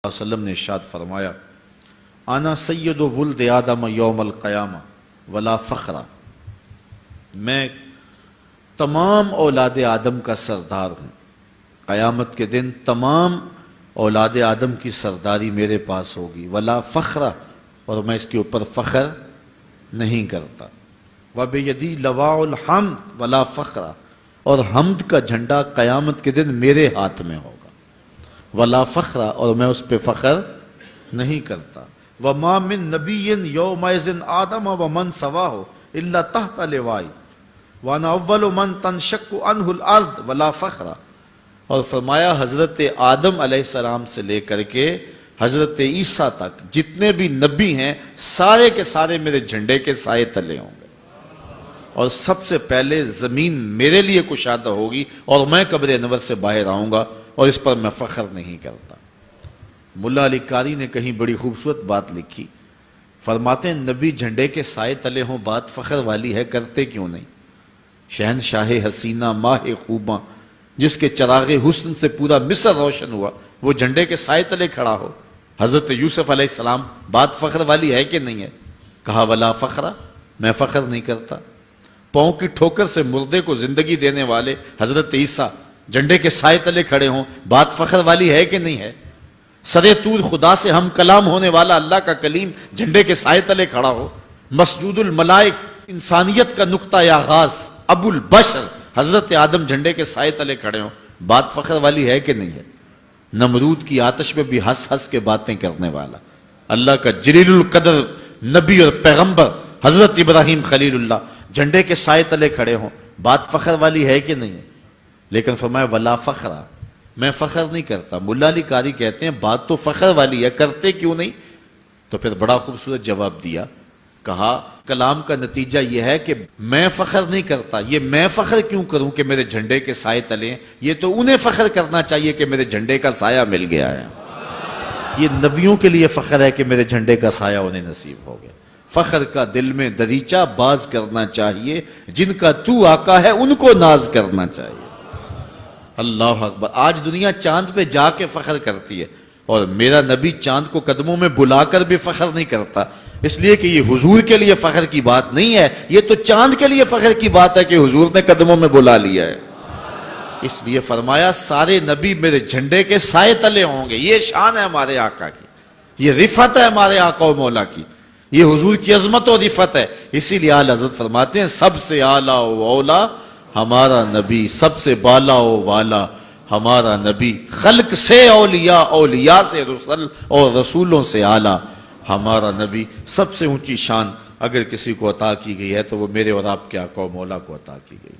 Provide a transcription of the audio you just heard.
وسلم نے ارشاد فرمایا انا سید ولد آدم یوم القیامہ ولا فخر، میں تمام اولاد آدم کا سردار ہوں، قیامت کے دن تمام اولاد آدم کی سرداری میرے پاس ہوگی، ولا فخر، اور میں اس کے اوپر فخر نہیں کرتا، وبیدی لواء الحمد ولا فخر، اور حمد کا جھنڈا قیامت کے دن میرے ہاتھ میں ہوگا، ولا فخر، اور میں اس پہ فخر نہیں کرتا، وما من نبی یومئذ آدم ومن سواہ الا تحت لوائی وانا اول من تنشق عنہ الارض ولا فخر، اور فرمایا حضرت آدم علیہ السلام سے لے کر کے حضرت عیسیٰ تک جتنے بھی نبی ہیں سارے کے سارے میرے جھنڈے کے سائے تلے ہوں گے، اور سب سے پہلے زمین میرے لیے کشادہ ہوگی اور میں قبر انور سے باہر آؤں گا، اور اس پر میں فخر نہیں کرتا۔ ملا علی قاری نے کہیں بڑی خوبصورت بات لکھی، فرماتے ہیں نبی جھنڈے کے سائے تلے ہوں بات فخر والی ہے، کرتے کیوں نہیں؟ شہنشاہ حسینہ ماہ خوباں جس کے چراغ حسن سے پورا مصر روشن ہوا، وہ جھنڈے کے سائے تلے کھڑا ہو۔ حضرت یوسف علیہ السلام بات فخر والی ہے کہ نہیں ہے؟ کہا ولا فخر، میں فخر نہیں کرتا۔ پاؤں کی ٹھوکر سے مردے کو زندگی دینے والے حضرت عیسیٰ جھنڈے کے سائے تلے کھڑے ہوں، بات فخر والی ہے کہ نہیں ہے؟ سرے طور خدا سے ہم کلام ہونے والا اللہ کا کلیم جھنڈے کے سائے تلے کھڑا ہو۔ مسجود الملائک انسانیت کا نقطہ آغاز ابو البشر حضرت آدم جھنڈے کے سائے تلے کھڑے ہوں، بات فخر والی ہے کہ نہیں ہے؟ نمرود کی آتش میں بھی ہنس ہنس کے باتیں کرنے والا اللہ کا جلیل القدر نبی اور پیغمبر حضرت ابراہیم خلیل اللہ جھنڈے کے سائے تلے کھڑے ہوں، بات فخر والی ہے کہ نہیں ہے؟ لیکن فرمایا ولا فخر، میں فخر نہیں کرتا۔ ملا علی قاری کہتے ہیں بات تو فخر والی ہے، کرتے کیوں نہیں؟ تو پھر بڑا خوبصورت جواب دیا، کہا کلام کا نتیجہ یہ ہے کہ میں فخر نہیں کرتا، یہ میں فخر کیوں کروں کہ میرے جھنڈے کے سائے تلے ہیں؟ یہ تو انہیں فخر کرنا چاہیے کہ میرے جھنڈے کا سایہ مل گیا ہے۔ یہ نبیوں کے لیے فخر ہے کہ میرے جھنڈے کا سایہ انہیں نصیب ہو گیا۔ فخر کا دل میں دریچہ باز کرنا چاہیے، جن کا تو آقا ہے ان کو ناز کرنا چاہیے۔ اللہ اکبر۔ آج دنیا چاند پہ جا کے فخر کرتی ہے، اور میرا نبی چاند کو قدموں میں بلا کر بھی فخر نہیں کرتا، اس لیے کہ یہ حضور کے لیے فخر کی بات نہیں ہے، یہ تو چاند کے لیے فخر کی بات ہے کہ حضور نے قدموں میں بلا لیا ہے۔ اس لیے فرمایا سارے نبی میرے جھنڈے کے سائے تلے ہوں گے۔ یہ شان ہے ہمارے آقا کی، یہ رفعت ہے ہمارے آقا و مولا کی، یہ حضور کی عظمت و رفعت ہے۔ اسی لیے اعلی حضرت فرماتے ہیں سب سے اعلیٰ و اولا ہمارا نبی، سب سے بالا و والا ہمارا نبی، خلق سے اولیاء، اولیاء سے رسل اور رسولوں سے اعلیٰ ہمارا نبی۔ سب سے اونچی شان اگر کسی کو عطا کی گئی ہے تو وہ میرے اور آپ کے آقا و مولا کو عطا کی گئی۔